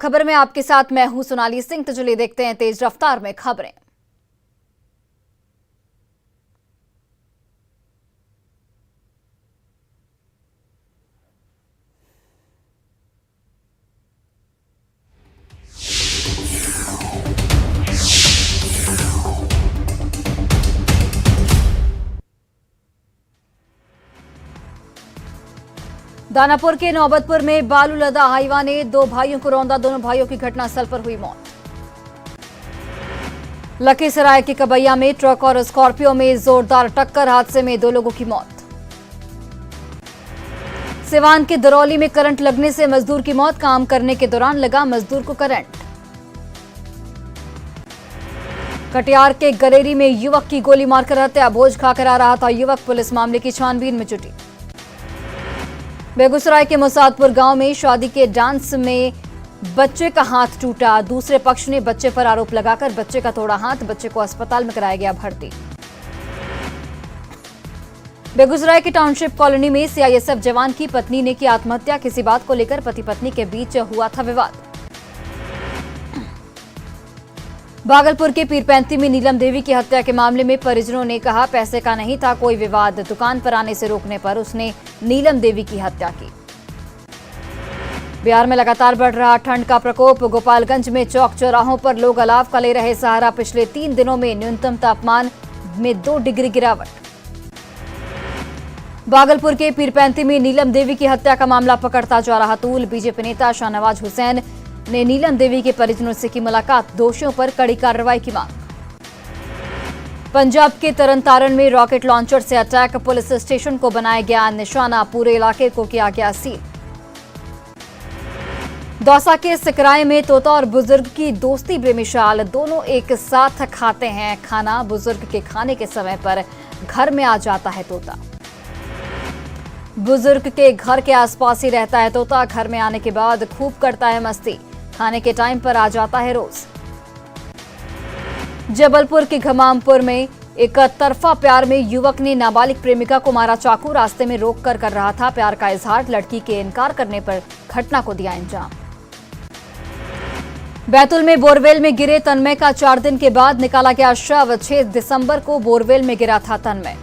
खबर में आपके साथ मैं हूं सोनाली सिंह। तो चलिए देखते हैं तेज रफ्तार में खबरें। दानापुर के नौबतपुर में बालू लदा हाईवा ने दो भाइयों को रौंदा। दोनों भाइयों की घटनास्थल पर हुई मौत। लखीसराय के कबैया में ट्रक और स्कॉर्पियो में जोरदार टक्कर, हादसे में दो लोगों की मौत। सिवान के दरौली में करंट लगने से मजदूर की मौत, काम करने के दौरान लगा मजदूर को करंट। कटिहार के गलेरी में युवक की गोली मारकर हत्या, भोज खाकर आ रहा था युवक, पुलिस मामले की छानबीन में जुटी। बेगूसराय के मुसादपुर गांव में शादी के डांस में बच्चे का हाथ टूटा, दूसरे पक्ष ने बच्चे पर आरोप लगाकर बच्चे का तोड़ा हाथ, बच्चे को अस्पताल में कराया गया भर्ती। बेगूसराय की टाउनशिप कॉलोनी में सीआईएसएफ जवान की पत्नी ने की आत्महत्या, किसी बात को लेकर पति पत्नी के बीच हुआ था विवाद। भागलपुर के पीरपैंती में नीलम देवी की हत्या के मामले में परिजनों ने कहा पैसे का नहीं था कोई विवाद, दुकान पर आने से रोकने पर उसने नीलम देवी की हत्या की। बिहार में लगातार बढ़ रहा ठंड का प्रकोप, गोपालगंज में चौक चौराहों पर लोग अलाव का ले रहे सहारा, पिछले 3 दिनों में न्यूनतम तापमान में 2 डिग्री गिरावट। भागलपुर के पीरपैंती में नीलम देवी की हत्या का मामला पकड़ता जा रहा तूल, बीजेपी नेता शाहनवाज हुसैन ने नीलम देवी के परिजनों से की मुलाकात, दोषियों पर कड़ी कार्रवाई की मांग। पंजाब के तरनतारन में रॉकेट लॉन्चर से अटैक, पुलिस स्टेशन को बनाया गया निशाना, पूरे इलाके को किया गया सील। दौसा के सिकराय में तोता और बुजुर्ग की दोस्ती बेमिसाल, दोनों एक साथ खाते हैं खाना, बुजुर्ग के खाने के समय पर घर में आ जाता है तोता। बुजुर्ग के घर के आसपास ही रहता है तोता, घर में आने के बाद खूब करता है मस्ती, खाने के टाइम पर आ जाता है रोज। जबलपुर के घमामपुर में एक तरफा प्यार में युवक ने नाबालिग प्रेमिका को मारा चाकू, रास्ते में रोककर कर रहा था प्यार का इजहार, लड़की के इनकार करने पर घटना को दिया अंजाम। बैतूल में बोरवेल में गिरे तन्मय का 4 दिन के बाद निकाला गया शव, 6 दिसंबर को बोरवेल में गिरा था तन्मय।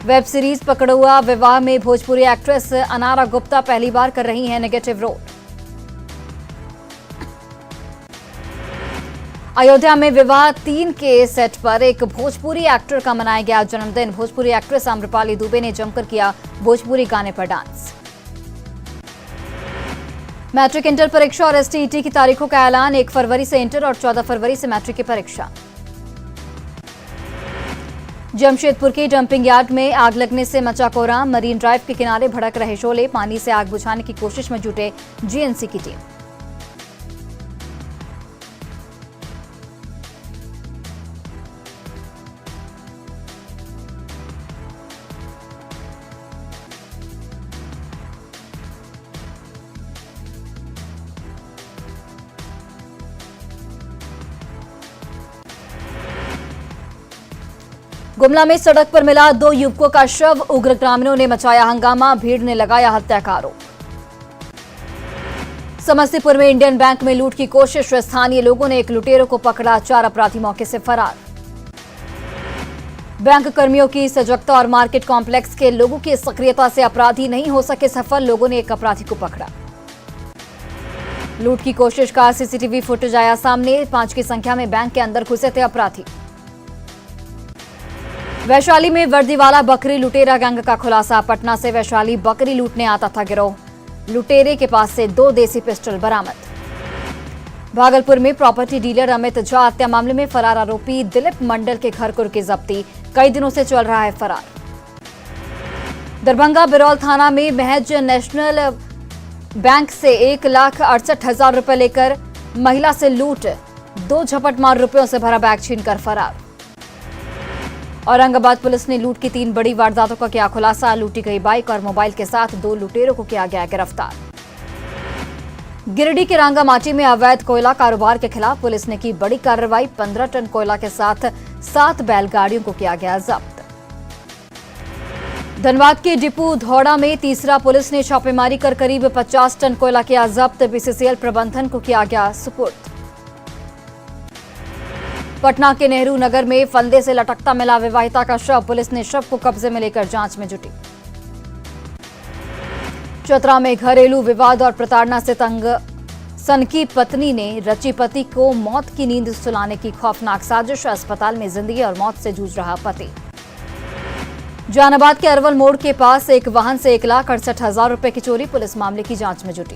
वेब सीरीज पकड़ुआ विवाह में भोजपुरी एक्ट्रेस अनारा गुप्ता पहली बार कर रही हैं नेगेटिव रोल। अयोध्या में विवाह 3 के सेट पर एक भोजपुरी एक्टर का मनाया गया जन्मदिन, भोजपुरी एक्ट्रेस आम्रपाली दुबे ने जमकर किया भोजपुरी गाने पर डांस। मैट्रिक इंटर परीक्षा और एसटीईटी की तारीखों का ऐलान, 1 फरवरी से इंटर और 14 फरवरी से मैट्रिक की परीक्षा। जमशेदपुर के डंपिंग यार्ड में आग लगने से मचा कोहराम, मरीन ड्राइव के किनारे भड़क रहे शोले, पानी से आग बुझाने की कोशिश में जुटे जीएनसी की टीम। गुमला में सड़क पर मिला 2 युवकों का शव, उग्र ग्रामीणों ने मचाया हंगामा, भीड़ ने लगाया हत्या का आरोप। समस्तीपुर में इंडियन बैंक में लूट की कोशिश, स्थानीय लोगों ने एक लुटेरों को पकड़ा, 4 अपराधी मौके से फरार। बैंक कर्मियों की सजगता और मार्केट कॉम्प्लेक्स के लोगों की सक्रियता से अपराधी नहीं हो सके सफल, लोगों ने एक अपराधी को पकड़ा। लूट की कोशिश का सीसीटीवी फुटेज आया सामने, 5 की संख्या में बैंक के अंदर घुसे थे अपराधी। वैशाली में वर्दी वाला बकरी लुटेरा गैंग का खुलासा, पटना से वैशाली बकरी लूटने आता था गिरोह, लुटेरे के पास से 2 देसी पिस्टल बरामद। भागलपुर में प्रॉपर्टी डीलर अमित झा हत्या मामले में फरार आरोपी दिलीप मंडल के घर की जब्ती, कई दिनों से चल रहा है फरार। दरभंगा बिरौल थाना में महज नेशनल बैंक से 1,68,000 रुपए लेकर महिला से लूट, 2 झपटमार रुपयों से भरा बैग छीनकर फरार। औरंगाबाद पुलिस ने लूट की 3 बड़ी वारदातों का किया खुलासा, लूटी गई बाइक और मोबाइल के साथ 2 लुटेरों को किया गया गिरफ्तार। गिरिडीह के रांगामाटी में अवैध कोयला कारोबार के खिलाफ पुलिस ने की बड़ी कार्रवाई, 15 टन कोयला के साथ 7 बैलगाड़ियों को किया गया जब्त। धनबाद के डिपू धौड़ा में तीसरा पुलिस ने छापेमारी कर करीब 50 टन कोयला किया जब्त। बीसीसीएल प्रबंधन को किया गया सुपुर्द। पटना के नेहरू नगर में फंदे से लटकता मिला विवाहिता का शव। पुलिस ने शव को कब्जे में लेकर जांच में जुटी। चतरा में घरेलू विवाद और प्रताड़ना से तंग सनकी पत्नी ने रची पति को मौत की नींद सुलाने की खौफनाक साजिश। अस्पताल में जिंदगी और मौत से जूझ रहा पति। जहानाबाद के अरवल मोड़ के पास एक वाहन से 1,68,000 रुपए की चोरी। पुलिस मामले की जांच में जुटी।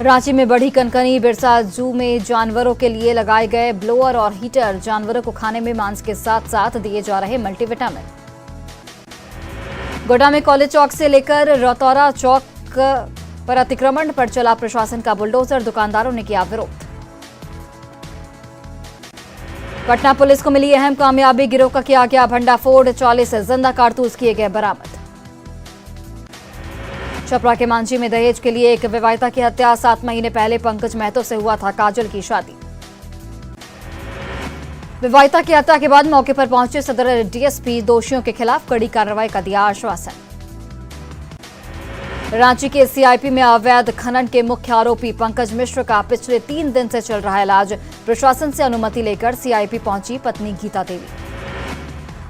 रांची में बढ़ी कनकनी। बिरसा जू में जानवरों के लिए लगाए गए ब्लोअर और हीटर। जानवरों को खाने में मांस के साथ साथ दिए जा रहे मल्टीविटामिन। गोड्डा में कॉलेज चौक से लेकर रतौरा चौक पर अतिक्रमण पर चला प्रशासन का बुलडोजर। दुकानदारों ने किया विरोध। पटना पुलिस को मिली अहम कामयाबी। गिरोह का किया गया भंडाफोड़। 40 जिंदा कारतूस किए गए बरामद। छपरा के मांझी में दहेज के लिए एक विवाहिता की हत्या। 7 महीने पहले पंकज महतो से हुआ था काजल की शादी। विवाहिता की हत्या के बाद मौके पर पहुंचे सदर डीएसपी दोषियों के खिलाफ कड़ी कार्रवाई का दिया आश्वासन। रांची के सीआईपी में अवैध खनन के मुख्य आरोपी पंकज मिश्र का पिछले 3 दिन से चल रहा इलाज। प्रशासन से अनुमति लेकर सीआईपी पहुंची पत्नी गीता देवी।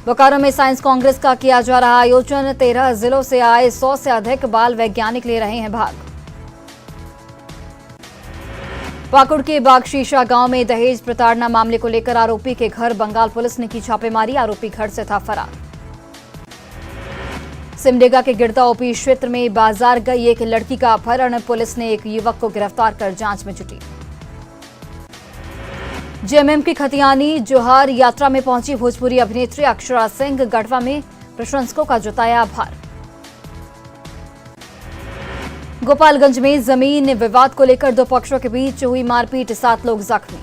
बोकारो में साइंस कांग्रेस का किया जा रहा आयोजन। 13 जिलों से आए 100 से अधिक बाल वैज्ञानिक ले रहे हैं भाग। पाकुड़ के बागशीशा गांव में दहेज प्रताड़ना मामले को लेकर आरोपी के घर बंगाल पुलिस ने की छापेमारी। आरोपी घर से था फरार। सिमडेगा के गिरदा ओपी क्षेत्र में बाजार गई एक लड़की का अपहरण। पुलिस ने एक युवक को गिरफ्तार कर जांच में जुटी। जेएमएम की खतियानी जोहार यात्रा में पहुंची भोजपुरी अभिनेत्री अक्षरा सिंह। गढ़वा में प्रशंसकों का जताया आभार। गोपालगंज में जमीन विवाद को लेकर 2 पक्षों के बीच हुई मारपीट। 7 लोग जख्मी।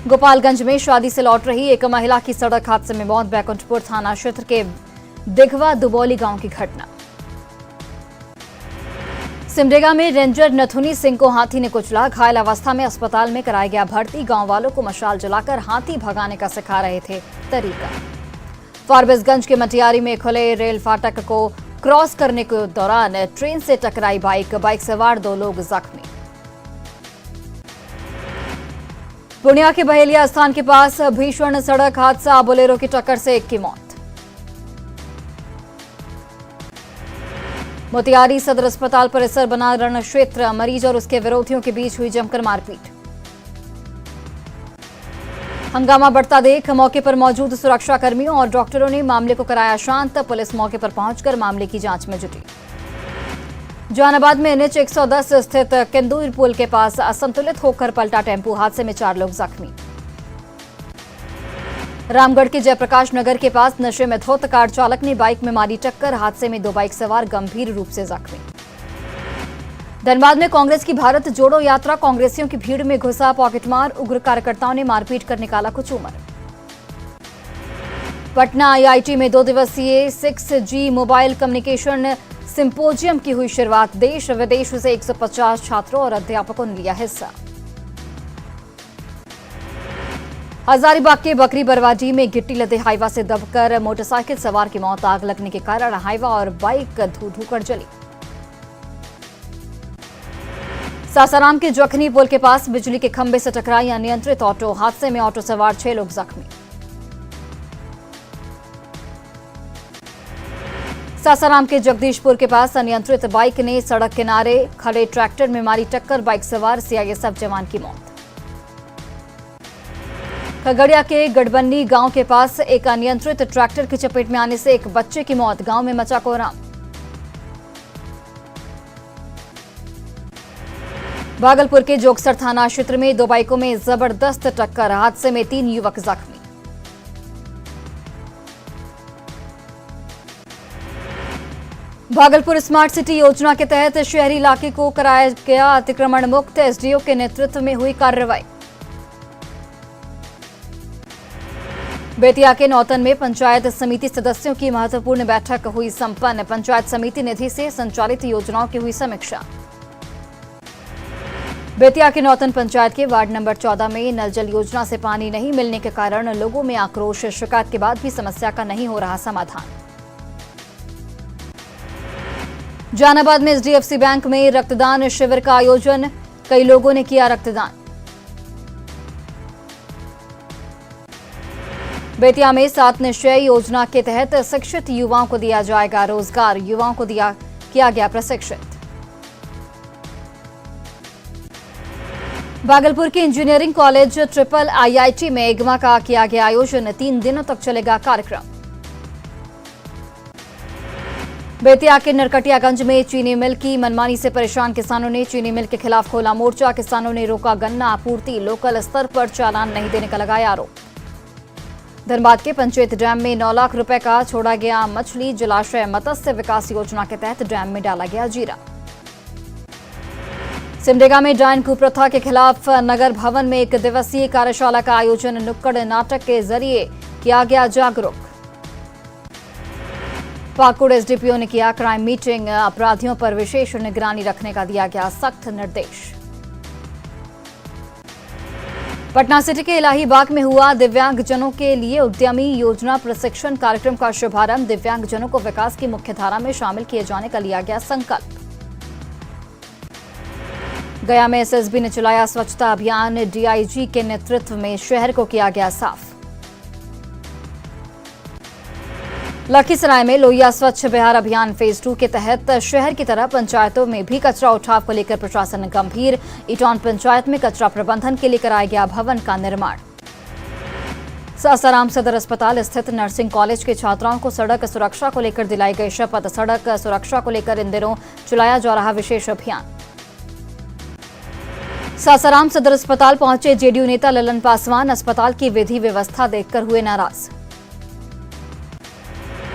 गोपालगंज में शादी से लौट रही एक महिला की सड़क हादसे में मौत। बैकुंठपुर थाना क्षेत्र के दिघवा दुबौली गांव की घटना। सिमडेगा में रेंजर नथुनी सिंह को हाथी ने कुचला। घायल अवस्था में अस्पताल में कराया गया भर्ती। गांव वालों को मशाल जलाकर हाथी भगाने का सिखा रहे थे तरीका। फारबिसगंज के मटियारी में खुले रेल फाटक को क्रॉस करने के दौरान ट्रेन से टकराई बाइक सवार 2 लोग जख्मी। पूर्णिया के बहेलिया स्थान के पास भीषण सड़क हादसा। बोलेरो की टक्कर से एक की मौत। मोतिहारी सदर अस्पताल परिसर बना रण क्षेत्र। मरीज और उसके विरोधियों के बीच हुई जमकर मारपीट। हंगामा बढ़ता देख मौके पर मौजूद सुरक्षा कर्मियों और डॉक्टरों ने मामले को कराया शांत। पुलिस मौके पर पहुंचकर मामले की जांच में जुटी। जहानाबाद में एनएच 110 स्थित केंदूर पुल के पास असंतुलित होकर पलटा टेम्पू। हादसे में 4 लोग जख्मी। रामगढ़ के जयप्रकाश नगर के पास नशे में धुत कार चालक ने बाइक में मारी टक्कर। हादसे में 2 बाइक सवार गंभीर रूप से जख्मी। धनबाद में कांग्रेस की भारत जोड़ो यात्रा। कांग्रेसियों की भीड़ में घुसा पॉकेटमार। उग्र कार्यकर्ताओं ने मारपीट कर निकाला कुचूमर। पटना आईआईटी में 2 दिवसीय 6G मोबाइल कम्युनिकेशन सिंपोजियम की हुई शुरुआत। देश विदेश से 150 छात्रों और अध्यापकों ने लिया हिस्सा। हजारीबाग के बकरी बरवाडी में गिट्टी लदे हाईवा से दबकर मोटरसाइकिल सवार की मौत। आग लगने के कारण हाईवा और बाइक धू-धू कर जली। सासाराम के जखनी पुल के पास बिजली के खंभे से टकराई अनियंत्रित ऑटो। हादसे में ऑटो सवार 6 लोग जख्मी। सासाराम के जगदीशपुर के पास अनियंत्रित बाइक ने सड़क किनारे खड़े ट्रैक्टर में मारी टक्कर। बाइक सवार सीआईएसएफ जवान की मौत। खगड़िया के गढ़बन्नी गांव के पास एक अनियंत्रित ट्रैक्टर की चपेट में आने से एक बच्चे की मौत। गांव में मचा कोहराम। भागलपुर के जोगसर थाना क्षेत्र में 2 बाइकों में जबरदस्त टक्कर। हादसे में 3 युवक जख्मी। भागलपुर स्मार्ट सिटी योजना के तहत शहरी इलाके को कराया गया अतिक्रमण मुक्त। एसडीओ के नेतृत्व में हुई कार्रवाई। बेतिया के नौतन में पंचायत समिति सदस्यों की महत्वपूर्ण बैठक हुई संपन्न। पंचायत समिति निधि से संचालित योजनाओं की हुई समीक्षा। बेतिया के नौतन पंचायत के वार्ड नंबर 14 में नल जल योजना से पानी नहीं मिलने के कारण लोगों में आक्रोश। शिकायत के बाद भी समस्या का नहीं हो रहा समाधान। जहानाबाद में एचडीएफसी बैंक में रक्तदान शिविर का आयोजन, कई लोगों ने किया रक्तदान। बेतिया में 7 निश्चय योजना के तहत शिक्षित युवाओं को दिया जाएगा रोजगार, युवाओं को किया गया प्रशिक्षित। भागलपुर के इंजीनियरिंग कॉलेज ट्रिपल आईआईटी में इग्मा का किया गया आयोजन, 3 दिनों तक चलेगा कार्यक्रम। बेतिया के नरकटियागंज में चीनी मिल की मनमानी से परेशान किसानों ने चीनी मिल के खिलाफ खोला मोर्चा। किसानों ने रोका गन्ना आपूर्ति, लोकल स्तर पर चालान नहीं देने का लगाया आरोप। धनबाद के पंचेत डैम में 9 लाख रुपए का छोड़ा गया मछली जलाशय, मत्स्य विकास योजना के तहत डैम में डाला गया जीरा। सिमडेगा में डायन कुप्रथा के खिलाफ नगर भवन में 1 दिवसीय कार्यशाला का आयोजन, नुक्कड़ नाटक के जरिए किया गया जागरूक। पाकुड़ एसडीपीओ ने किया क्राइम मीटिंग, अपराधियों पर विशेष निगरानी रखने का दिया गया सख्त निर्देश। पटना सिटी के इलाहीबाग में हुआ दिव्यांगजनों के लिए उद्यमी योजना प्रशिक्षण कार्यक्रम का शुभारंभ। दिव्यांगजनों को विकास की मुख्यधारा में शामिल किए जाने का लिया गया संकल्प। गया में एसएसबी ने चलाया स्वच्छता अभियान, डीआईजी के नेतृत्व में शहर को किया गया साफ। लखीसराय में लोहिया स्वच्छ बिहार अभियान फेज 2 के तहत शहर की तरह पंचायतों में भी कचरा उठाव को लेकर प्रशासन गंभीर। इटौन पंचायत में कचरा प्रबंधन के लिए कराया गया भवन का निर्माण। सासाराम सदर अस्पताल स्थित नर्सिंग कॉलेज के छात्राओं को सड़क सुरक्षा को लेकर दिलाई गई शपथ। सड़क सुरक्षा को लेकर इन दिनों चलाया जा रहा विशेष अभियान। सासाराम सदर अस्पताल पहुंचे जेडीयू नेता ललन पासवान, अस्पताल की विधि व्यवस्था देखकर हुए नाराज।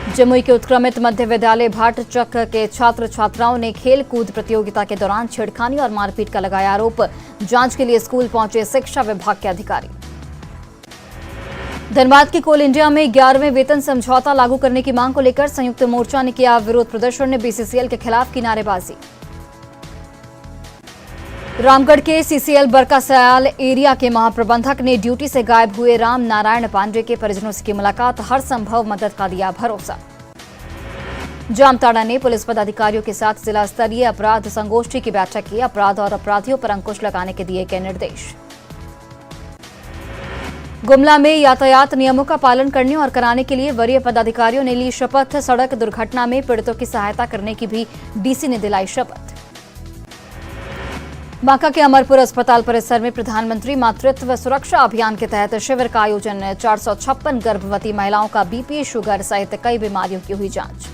जमुई के उत्क्रमित मध्य विद्यालय भाटचक के छात्र छात्राओं ने खेल कूद प्रतियोगिता के दौरान छेड़खानी और मारपीट का लगाया आरोप। जांच के लिए स्कूल पहुंचे शिक्षा विभाग के अधिकारी। धनबाद की कोल इंडिया में 11वें वेतन समझौता लागू करने की मांग को लेकर संयुक्त मोर्चा ने किया विरोध प्रदर्शन, बीसीसीएल के खिलाफ की नारेबाजी। रामगढ़ के सीसीएल बरकासयाल एरिया के महाप्रबंधक ने ड्यूटी से गायब हुए राम नारायण पांडे के परिजनों से की मुलाकात, हर संभव मदद का दिया भरोसा। जामताड़ा ने पुलिस पदाधिकारियों के साथ जिला स्तरीय अपराध संगोष्ठी की बैठक की, अपराध और अपराधियों पर अंकुश लगाने के दिए गए निर्देश। गुमला में यातायात नियमों का पालन करने और कराने के लिए वरीय पदाधिकारियों ने ली शपथ। सड़क दुर्घटना में पीड़ितों की सहायता करने की भी डीसी ने दिलाई शपथ। बांका के अमरपुर अस्पताल परिसर में प्रधानमंत्री मातृत्व सुरक्षा अभियान के तहत शिविर का आयोजन। 456 गर्भवती महिलाओं का बीपी, शुगर सहित कई बीमारियों की हुई जांच।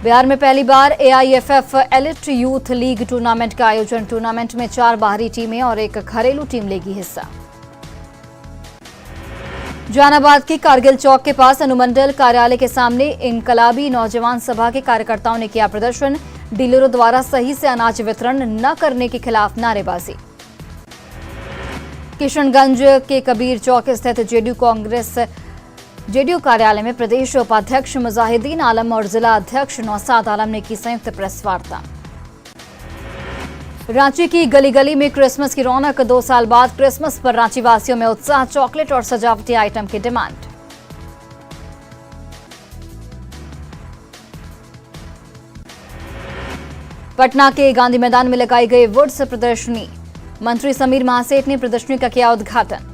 बिहार में पहली बार AIFF elite youth league tournament का आयोजन। टूर्नामेंट में 4 बाहरी टीमें और 1 घरेलू टीम लेगी हिस्सा। जहानाबाद के कारगिल चौक के पास अनुमंडल कार्यालय के सामने इनकलाबी नौजवान सभा के कार्यकर्ताओं ने किया प्रदर्शन। डीलरों द्वारा सही से अनाज वितरण न करने के खिलाफ नारेबाजी। किशनगंज के कबीर चौक स्थित जेडीयू कार्यालय में प्रदेश उपाध्यक्ष मुजाहिदीन आलम और जिला अध्यक्ष नौसाद आलम ने की संयुक्त प्रेस वार्ता। रांची की गली गली में क्रिसमस की रौनक, 2 साल बाद क्रिसमस पर रांची वासियों में उत्साह, चॉकलेट और सजावटी आइटम की डिमांड। पटना के गांधी मैदान में लगाई गई वुड्स प्रदर्शनी, मंत्री समीर महासेठ ने प्रदर्शनी का किया उद्घाटन।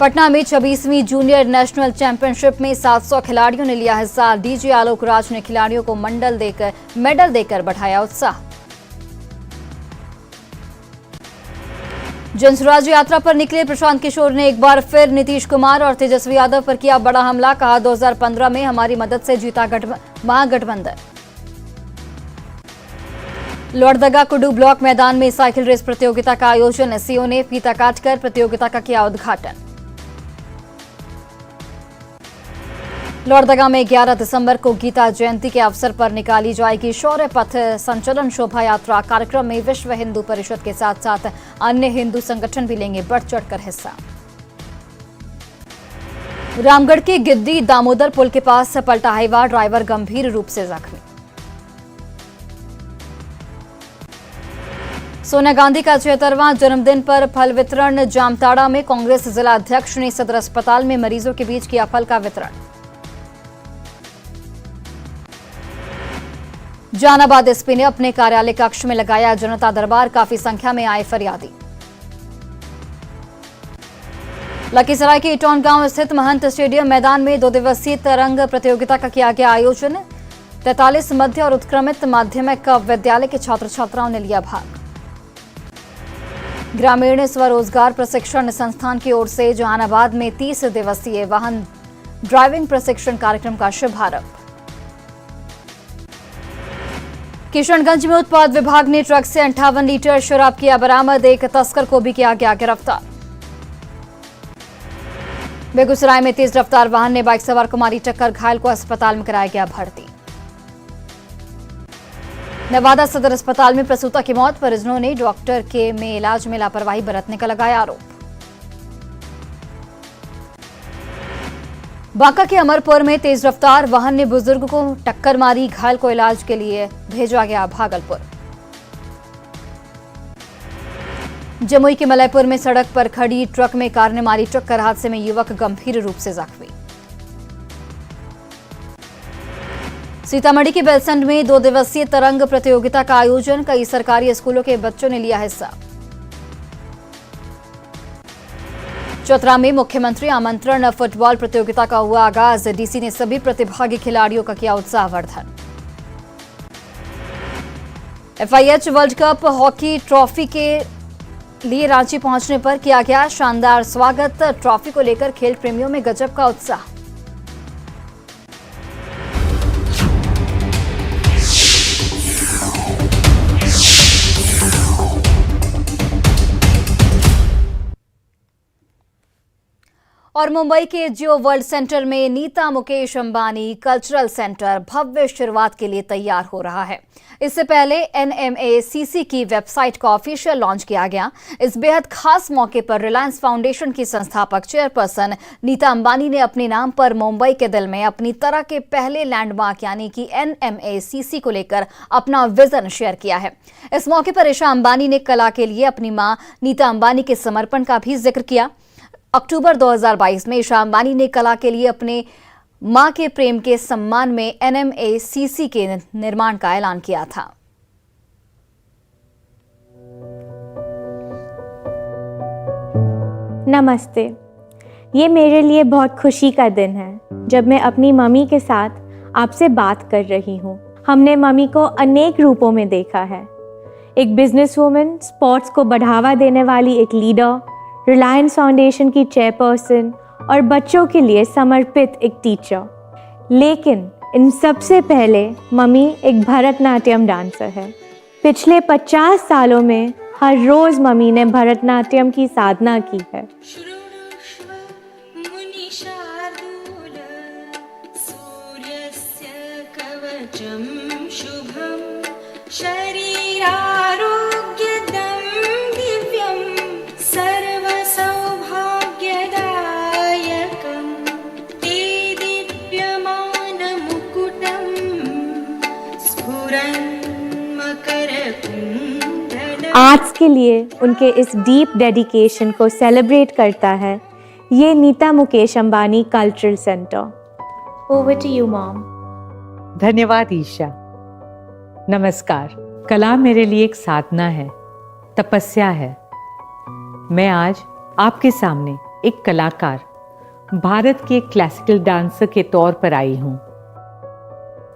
पटना में 26वीं जूनियर नेशनल चैंपियनशिप में 700 खिलाड़ियों ने लिया हिस्सा। डीजे आलोक राज ने खिलाड़ियों को मेडल देकर बढ़ाया उत्साह। जनसुराज यात्रा पर निकले प्रशांत किशोर ने एक बार फिर नीतीश कुमार और तेजस्वी यादव पर किया बड़ा हमला। कहा 2015 में हमारी मदद से जीता महागठबंधन। लोहरदगा कुडू ब्लॉक मैदान में साइकिल रेस प्रतियोगिता का आयोजन। सीओ ने फीता काटकर प्रतियोगिता का किया उद्घाटन। लोहरदगा में 11 दिसंबर को गीता जयंती के अवसर पर निकाली जाएगी शौर्य पथ संचलन शोभा यात्रा। कार्यक्रम में विश्व हिंदू परिषद के साथ साथ अन्य हिंदू संगठन भी लेंगे बढ़ चढ़कर हिस्सा। रामगढ़ के गिद्दी दामोदर पुल के पास पलटा हाईवा, ड्राइवर गंभीर रूप से जख्मी। सोनिया गांधी का 76वां जन्मदिन पर फल वितरण। जामताड़ा में कांग्रेस जिला अध्यक्ष ने सदर अस्पताल में मरीजों के बीच किया फल का वितरण। जहानाबाद एसपी ने अपने कार्यालय कक्ष में लगाया जनता दरबार। काफी संख्या में आए फरियादी। लखीसराय के इटौन गांव स्थित महंत स्टेडियम मैदान में 2 दिवसीय तरंग प्रतियोगिता का किया गया आयोजन। 43 मध्य और उत्क्रमित माध्यमिक विद्यालय के छात्र छात्राओं ने लिया भाग। ग्रामीण स्वरोजगार प्रशिक्षण संस्थान की ओर से जहानाबाद में 30 दिवसीय वाहन ड्राइविंग प्रशिक्षण कार्यक्रम का शुभारंभ। किशनगंज में उत्पाद विभाग ने ट्रक से 58 लीटर शराब किया बरामद। एक तस्कर को भी किया गया गिरफ्तार। बेगूसराय में तेज रफ्तार वाहन ने बाइक सवार को मारी टक्कर। घायल को अस्पताल में कराया गया भर्ती। नवादा सदर अस्पताल में प्रसूता की मौत। परिजनों ने डॉक्टर के में इलाज में लापरवाही बरतने का लगाया आरोप। बांका के अमरपुर में तेज रफ्तार वाहन ने बुजुर्ग को टक्कर मारी। घायल को इलाज के लिए भेजा गया भागलपुर। जमुई के मलयपुर में सड़क पर खड़ी ट्रक में कार ने मारी टक्कर। हादसे में युवक गंभीर रूप से जख्मी। सीतामढ़ी के बेलसंड में 2 दिवसीय तरंग प्रतियोगिता का आयोजन। कई सरकारी स्कूलों के बच्चों ने लिया हिस्सा। चतरा में मुख्यमंत्री आमंत्रण फुटबॉल प्रतियोगिता का हुआ आगाज। डीसी ने सभी प्रतिभागी खिलाड़ियों का किया उत्साहवर्धन। FIH world cup hockey trophy के लिए रांची पहुंचने पर किया गया शानदार स्वागत। ट्रॉफी को लेकर खेल प्रेमियों में गजब का उत्साह। और मुंबई के जियो वर्ल्ड सेंटर में नीता मुकेश अंबानी कल्चरल सेंटर भव्य शुरुआत के लिए तैयार हो रहा है। इससे पहले NMACC की वेबसाइट का ऑफिशियल लॉन्च किया गया। इस बेहद खास मौके पर रिलायंस फाउंडेशन की संस्थापक चेयरपर्सन नीता अंबानी ने अपने नाम पर मुंबई के दिल में अपनी तरह के पहले लैंडमार्क यानी कि NMACC को लेकर अपना विजन शेयर किया है। इस मौके पर ईशा अंबानी ने कला के लिए अपनी मां नीता अंबानी के समर्पण का भी जिक्र किया। अक्टूबर 2022 में ईशा अंबानी ने कला के लिए अपने मां के प्रेम के सम्मान में NMACC के निर्माण का ऐलान किया था। नमस्ते। ये मेरे लिए बहुत खुशी का दिन है जब मैं अपनी मम्मी के साथ आपसे बात कर रही हूँ। हमने मम्मी को अनेक रूपों में देखा है। एक बिजनेस वूमन, स्पोर्ट्स को बढ़ावा देने वाली एक लीडर, रिलायंस फाउंडेशन की चेयरपर्सन और बच्चों के लिए समर्पित एक टीचर। लेकिन इन सबसे पहले मम्मी एक भरतनाट्यम डांसर है। पिछले 50 सालों में हर रोज मम्मी ने भरतनाट्यम की साधना की है। आर्ट्स के लिए उनके इस डीप डेडिकेशन को सेलिब्रेट करता है ये Nita Mukesh Ambani cultural centre. Over to you mom. धन्यवाद ईशा। नमस्कार। कला मेरे लिए एक साधना है, तपस्या है। मैं आज आपके सामने एक कलाकार, भारत की एक क्लासिकल डांसर के तौर पर आई हूँ।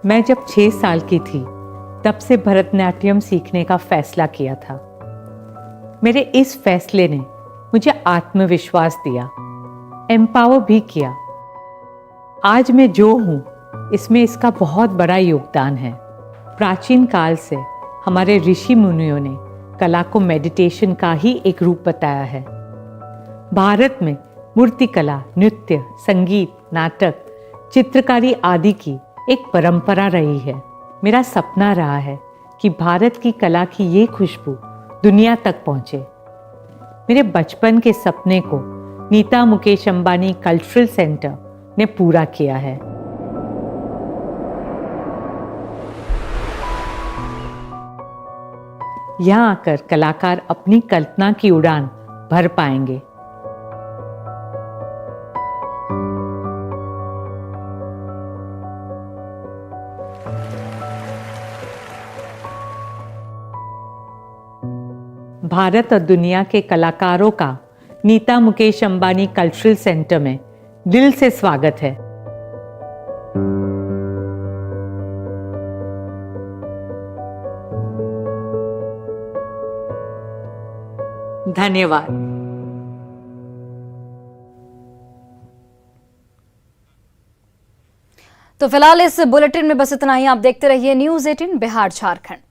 मैं जब 6 साल की थी तब से भरतनाट्यम सीखने का फैसला किया था। मेरे इस फैसले ने मुझे आत्मविश्वास दिया, एम्पावर भी किया। आज मैं जो हूँ इसमें इसका बहुत बड़ा योगदान है। प्राचीन काल से हमारे ऋषि मुनियों ने कला को मेडिटेशन का ही एक रूप बताया है। भारत में मूर्तिकला, नृत्य, संगीत, नाटक, चित्रकारी आदि की एक परंपरा रही है। मेरा सपना रहा है कि भारत की कला की ये खुशबू दुनिया तक पहुंचे। मेरे बचपन के सपने को नीता मुकेश अंबानी कल्चरल सेंटर ने पूरा किया है। यहाँ आकर कलाकार अपनी कल्पना की उड़ान भर पाएंगे। भारत और दुनिया के कलाकारों का नीता मुकेश अंबानी कल्चरल सेंटर में दिल से स्वागत है। धन्यवाद। तो फिलहाल इस बुलेटिन में बस इतना ही। आप देखते रहिए न्यूज़ 18 बिहार झारखंड।